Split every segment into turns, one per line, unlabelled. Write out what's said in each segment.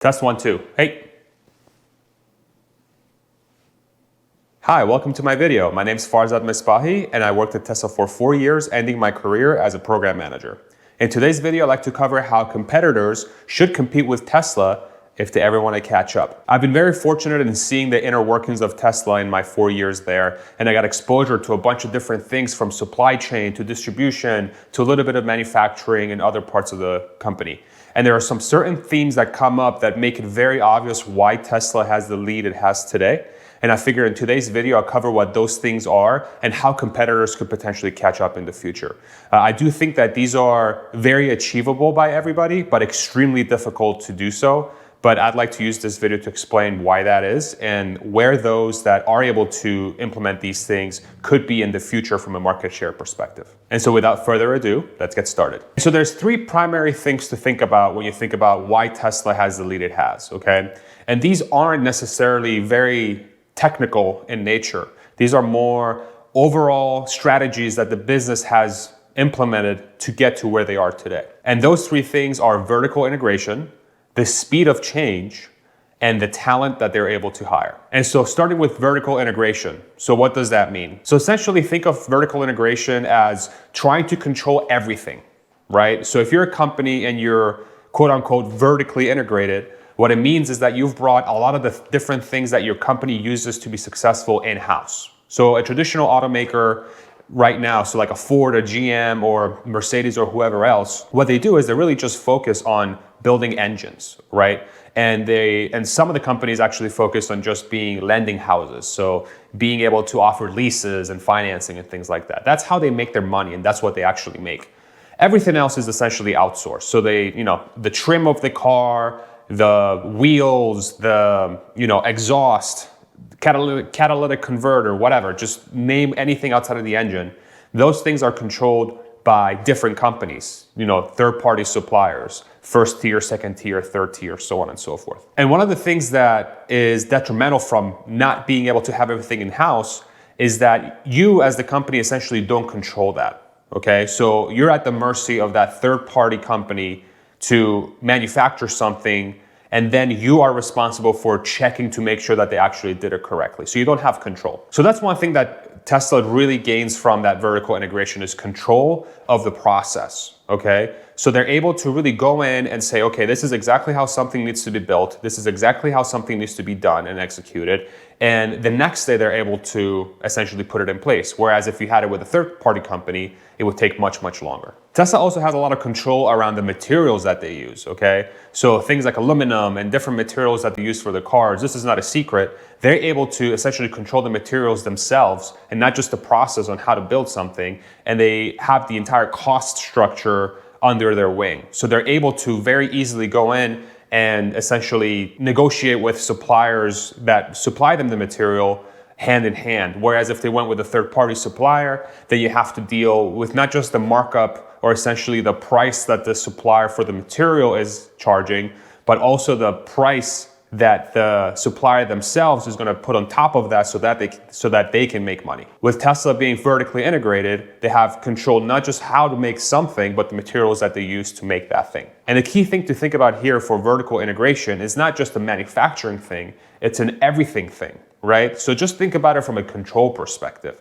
Test 1, 2. Hey. Hi, welcome to my video. My name is Farzad Misbahi and I worked at Tesla for 4 years, ending my career as a program manager. In today's video, I'd like to cover how competitors should compete with Tesla if they ever want to catch up. I've been very fortunate in seeing the inner workings of Tesla in my 4 years there, and I got exposure to a bunch of different things from supply chain to distribution to a little bit of manufacturing and other parts of the company. And there are some certain themes that come up that make it very obvious why Tesla has the lead it has today. And I figure in today's video, I'll cover what those things are and how competitors could potentially catch up in the future. I do think that these are very achievable by everybody, but extremely difficult to do so. But I'd like to use this video to explain why that is and where those that are able to implement these things could be in the future from a market share perspective. And so without further ado, let's get started. So there's three primary things to think about when you think about why Tesla has the lead it has, okay? And these aren't necessarily very technical in nature. These are more overall strategies that the business has implemented to get to where they are today. And those three things are vertical integration, the speed of change, and the talent that they're able to hire. And so starting with vertical integration. So what does that mean? So essentially think of vertical integration as trying to control everything, right? So if you're a company and you're quote unquote vertically integrated, what it means is that you've brought a lot of the different things that your company uses to be successful in-house. So a traditional automaker right now, so like a Ford, a GM, or Mercedes, or whoever else, what they do is they really just focus on building engines, right? And some of the companies actually focus on just lending houses. So being able to offer leases and financing and things like that. That's how they make their money, and that's what they actually make. Everything else is essentially outsourced. So the trim of the car, the wheels, the exhaust, catalytic converter, whatever, just name anything outside of the engine. Those things are controlled by different companies, third-party suppliers, first tier, second tier, third tier, so on and so forth. And one of the things that is detrimental from not being able to have everything in-house is that you as the company essentially don't control that, okay? So you're at the mercy of that third-party company to manufacture something, and then you are responsible for checking to make sure that they actually did it correctly. So you don't have control. So that's one thing that Tesla really gains from that vertical integration is control of the process, okay? So they're able to really go in and say, okay, this is exactly how something needs to be built. This is exactly how something needs to be done and executed. And the next day they're able to essentially put it in place. Whereas if you had it with a third-party company, it would take much, much longer. Tesla also has a lot of control around the materials that they use, okay? So things like aluminum and different materials that they use for the cars, this is not a secret. They're able to essentially control the materials themselves and not just the process on how to build something. And they have the entire cost structure under their wing. So they're able to very easily go in and essentially negotiate with suppliers that supply them the material hand in hand. Whereas if they went with a third-party supplier, then you have to deal with not just the markup or essentially the price that the supplier for the material is charging, but also the price that the supplier themselves is going to put on top of that so that they can make money. With Tesla being vertically integrated, they have control not just how to make something, but the materials that they use to make that thing. And the key thing to think about here for vertical integration is not just a manufacturing thing, it's an everything thing, right? So just think about it from a control perspective.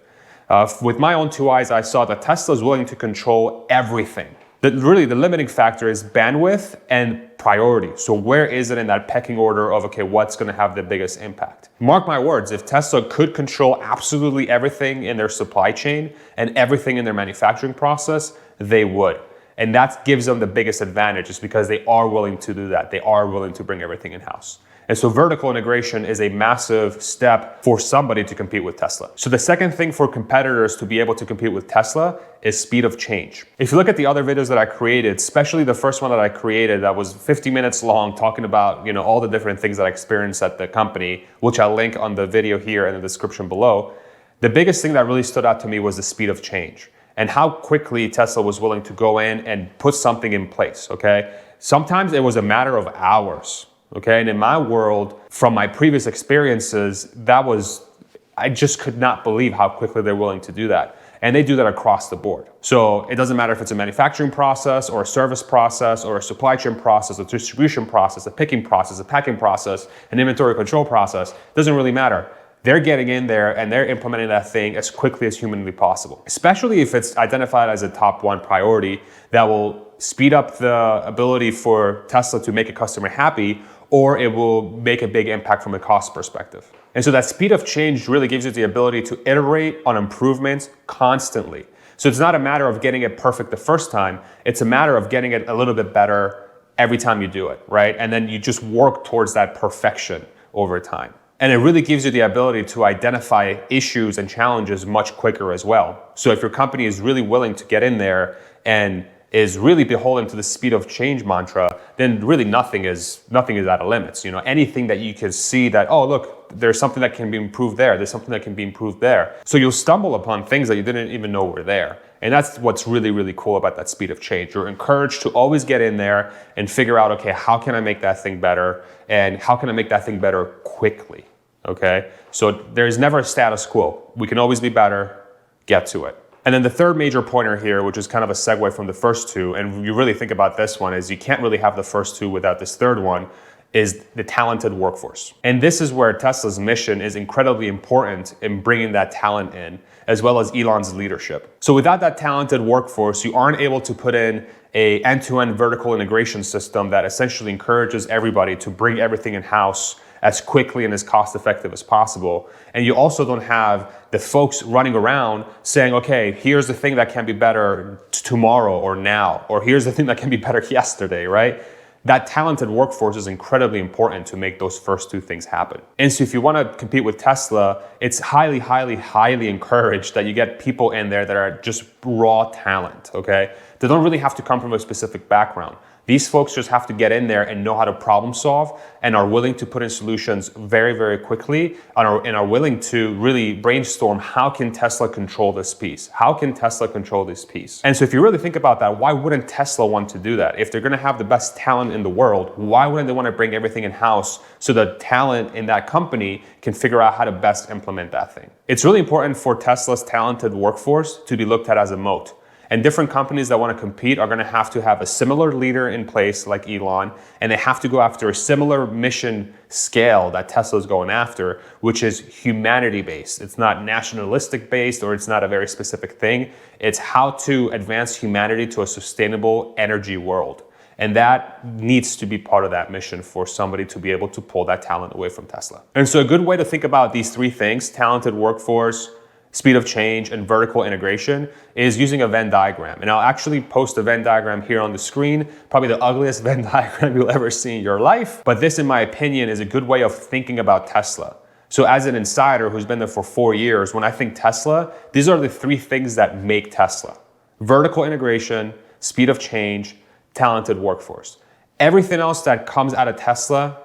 With my own two eyes, I saw that Tesla is willing to control everything. Really, the limiting factor is bandwidth and priority. So where is it in that pecking order of, okay, what's going to have the biggest impact? Mark my words, if Tesla could control absolutely everything in their supply chain and everything in their manufacturing process, they would. And that gives them the biggest advantage is because they are willing to do that. They are willing to bring everything in-house. And so vertical integration is a massive step for somebody to compete with Tesla. So the second thing for competitors to be able to compete with Tesla is speed of change. If you look at the other videos that I created, especially the first one that I created that was 50 minutes long talking about all the different things that I experienced at the company, which I'll link on the video here in the description below, the biggest thing that really stood out to me was the speed of change and how quickly Tesla was willing to go in and put something in place, okay? Sometimes it was a matter of hours. Okay, and in my world, from my previous experiences, I just could not believe how quickly they're willing to do that. And they do that across the board. So it doesn't matter if it's a manufacturing process or a service process or a supply chain process, a distribution process, a picking process, a packing process, an inventory control process, it doesn't really matter. They're getting in there and they're implementing that thing as quickly as humanly possible, especially if it's identified as a top one priority that will speed up the ability for Tesla to make a customer happy, or it will make a big impact from a cost perspective. And so that speed of change really gives you the ability to iterate on improvements constantly. So it's not a matter of getting it perfect the first time, it's a matter of getting it a little bit better every time you do it, right? And then you just work towards that perfection over time. And it really gives you the ability to identify issues and challenges much quicker as well. So if your company is really willing to get in there and is really beholden to the speed of change mantra, then really nothing is out of limits. You know, anything that you can see that, oh, look, there's something that can be improved there. There's something that can be improved there. So you'll stumble upon things that you didn't even know were there. And that's what's really, really cool about that speed of change. You're encouraged to always get in there and figure out, okay, how can I make that thing better? And how can I make that thing better quickly? Okay, so there's never a status quo. We can always be better, get to it. And then the third major pointer here, which is kind of a segue from the first two, and you really think about this one, is you can't really have the first two without this third one, is the talented workforce. And this is where Tesla's mission is incredibly important in bringing that talent in, as well as Elon's leadership. So without that talented workforce, you aren't able to put in an end-to-end vertical integration system that essentially encourages everybody to bring everything in-house as quickly and as cost effective as possible. And you also don't have the folks running around saying, okay, here's the thing that can be better tomorrow or now, or here's the thing that can be better yesterday, right? That talented workforce is incredibly important to make those first two things happen. And so if you want to compete with Tesla, it's highly, highly, highly encouraged that you get people in there that are just raw talent, okay? They don't really have to come from a specific background. These folks just have to get in there and know how to problem solve and are willing to put in solutions very, very quickly and are willing to really brainstorm, how can Tesla control this piece? How can Tesla control this piece? And so if you really think about that, why wouldn't Tesla want to do that? If they're going to have the best talent in the world, why wouldn't they want to bring everything in-house so the talent in that company can figure out how to best implement that thing? It's really important for Tesla's talented workforce to be looked at as a moat. And different companies that want to compete are going to have a similar leader in place like Elon, and they have to go after a similar mission scale that Tesla's going after, which is humanity-based. It's not nationalistic-based, or it's not a very specific thing. It's how to advance humanity to a sustainable energy world. And that needs to be part of that mission for somebody to be able to pull that talent away from Tesla. And so a good way to think about these three things, talented workforce, speed of change, and vertical integration, is using a Venn diagram. And I'll actually post a Venn diagram here on the screen, probably the ugliest Venn diagram you'll ever see in your life. But this, in my opinion, is a good way of thinking about Tesla. So as an insider who's been there for 4 years, when I think Tesla, these are the three things that make Tesla: vertical integration, speed of change, talented workforce. Everything else that comes out of Tesla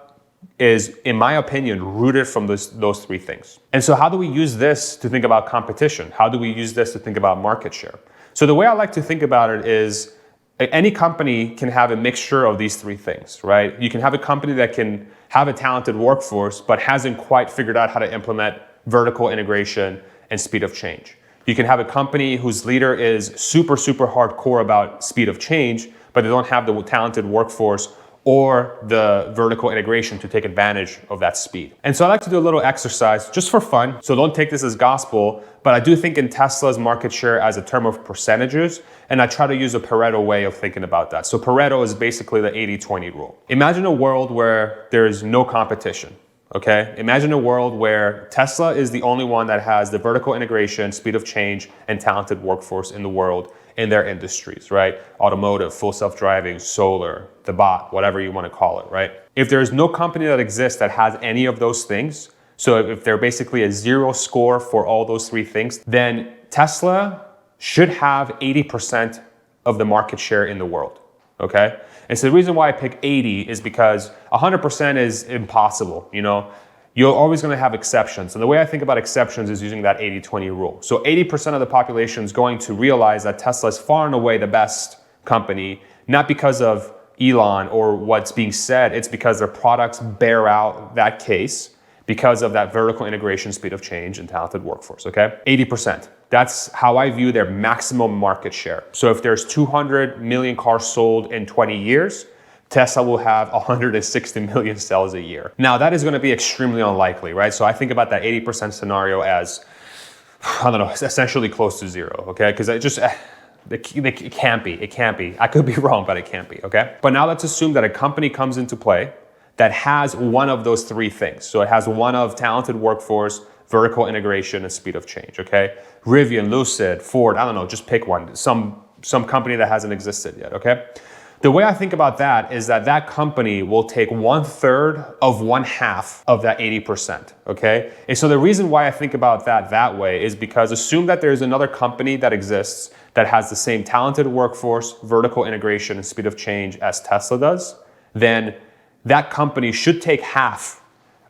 is, in my opinion, rooted from those three things. And so how do we use this to think about competition? How do we use this to think about market share? So the way I like to think about it is, any company can have a mixture of these three things, right? You can have a company that can have a talented workforce, but hasn't quite figured out how to implement vertical integration and speed of change. You can have a company whose leader is super, super hardcore about speed of change, but they don't have the talented workforce or the vertical integration to take advantage of that speed. And so I like to do a little exercise just for fun. So don't take this as gospel, but I do think in Tesla's market share as a term of percentages, and I try to use a Pareto way of thinking about that. So Pareto is basically the 80-20 rule. Imagine a world where there's no competition. Okay, imagine a world where Tesla is the only one that has the vertical integration, speed of change, and talented workforce in the world in their industries, right? Automotive, full self-driving, solar, the bot, whatever you want to call it, right? If there's no company that exists that has any of those things, so if they're basically a zero score for all those three things, then Tesla should have 80% of the market share in the world, okay? And so the reason why I pick 80 is because 100% is impossible, you know? You're always going to have exceptions. And the way I think about exceptions is using that 80-20 rule. So 80% of the population is going to realize that Tesla is far and away the best company, not because of Elon or what's being said, it's because their products bear out that case because of that vertical integration, speed of change, and talented workforce, okay? 80%. That's how I view their maximum market share. So if there's 200 million cars sold in 20 years, Tesla will have 160 million sales a year. Now that is going to be extremely unlikely, right? So I think about that 80% scenario as, I don't know, essentially close to zero, okay? Because it can't be. I could be wrong, but it can't be, okay? But now let's assume that a company comes into play that has one of those three things. So it has one of talented workforce, vertical integration, and speed of change, okay? Rivian, Lucid, Ford, I don't know, just pick one. Some company that hasn't existed yet, okay? The way I think about that is that that company will take 1/3 of 1/2 of that 80%, okay? And so the reason why I think about that way is because assume that there's another company that exists that has the same talented workforce, vertical integration, and speed of change as Tesla does, then that company should take half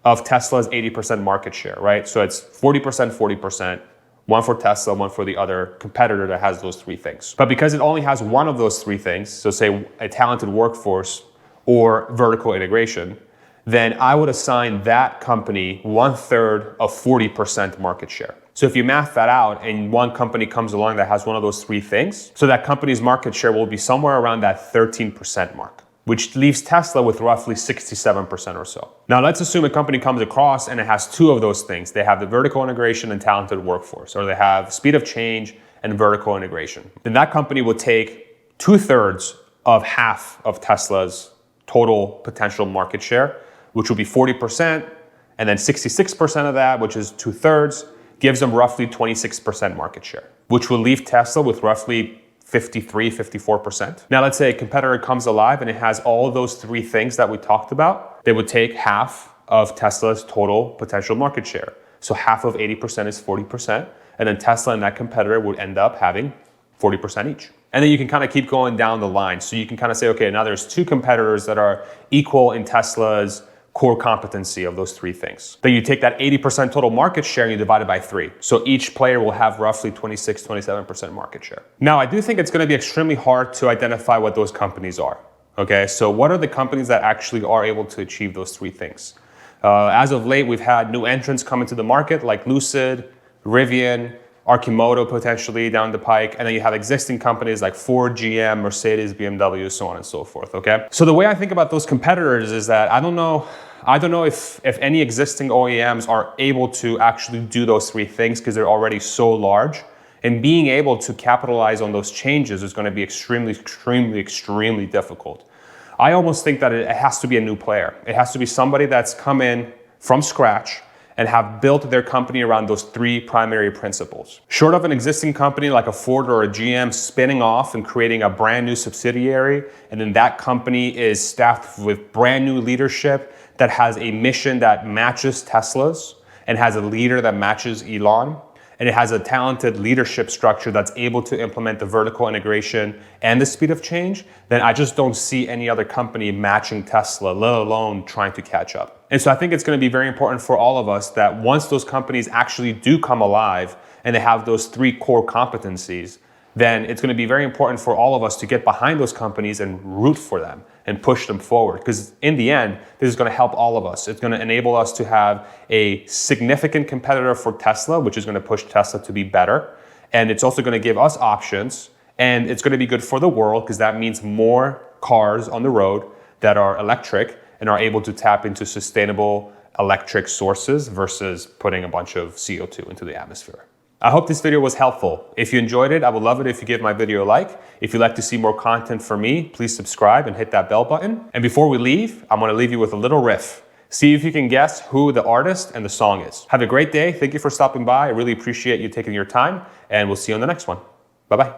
of Tesla's 80% market share, right? So it's 40%, 40%, one for Tesla, one for the other competitor that has those three things. But because it only has one of those three things, so say a talented workforce or vertical integration, then I would assign that company 1/3 of 40% market share. So if you math that out and one company comes along that has one of those three things, so that company's market share will be somewhere around that 13% mark, which leaves Tesla with roughly 67% or so. Now let's assume a company comes across and it has two of those things. They have the vertical integration and talented workforce, or they have speed of change and vertical integration. Then that company will take 2/3 of half of Tesla's total potential market share, which will be 40%, and then 66% of that, which is 2/3, gives them roughly 26% market share, which will leave Tesla with roughly 53, 54%. Now let's say a competitor comes alive and it has all of those three things that we talked about. They would take half of Tesla's total potential market share. So half of 80% is 40%. And then Tesla and that competitor would end up having 40% each. And then you can kind of keep going down the line. So you can kind of say, okay, now there's two competitors that are equal in Tesla's core competency of those three things. Then you take that 80% total market share and you divide it by 3. So each player will have roughly 26, 27% market share. Now, I do think it's going to be extremely hard to identify what those companies are. Okay, so what are the companies that actually are able to achieve those three things? As of late, we've had new entrants come into the market like Lucid, Rivian, Arcimoto potentially down the pike, and then you have existing companies like Ford, GM, Mercedes, BMW, so on and so forth, okay? So the way I think about those competitors is that I don't know if any existing OEMs are able to actually do those three things because they're already so large, and being able to capitalize on those changes is going to be extremely difficult. I almost think that it has to be a new player. It has to be somebody that's come in from scratch and have built their company around those three primary principles. Short of an existing company like a Ford or a GM spinning off and creating a brand new subsidiary, and then that company is staffed with brand new leadership that has a mission that matches Tesla's and has a leader that matches Elon, and it has a talented leadership structure that's able to implement the vertical integration and the speed of change, then I just don't see any other company matching Tesla, let alone trying to catch up. And so I think it's going to be very important for all of us that once those companies actually do come alive and they have those three core competencies, then it's going to be very important for all of us to get behind those companies and root for them and push them forward. Because in the end, this is going to help all of us. It's going to enable us to have a significant competitor for Tesla, which is going to push Tesla to be better. And it's also going to give us options. And it's going to be good for the world because that means more cars on the road that are electric and are able to tap into sustainable electric sources versus putting a bunch of CO2 into the atmosphere. I hope this video was helpful. If you enjoyed it, I would love it if you give my video a like. If you'd like to see more content from me, please subscribe and hit that bell button. And before we leave, I'm gonna leave you with a little riff. See if you can guess who the artist and the song is. Have a great day. Thank you for stopping by. I really appreciate you taking your time, and we'll see you on the next one. Bye-bye.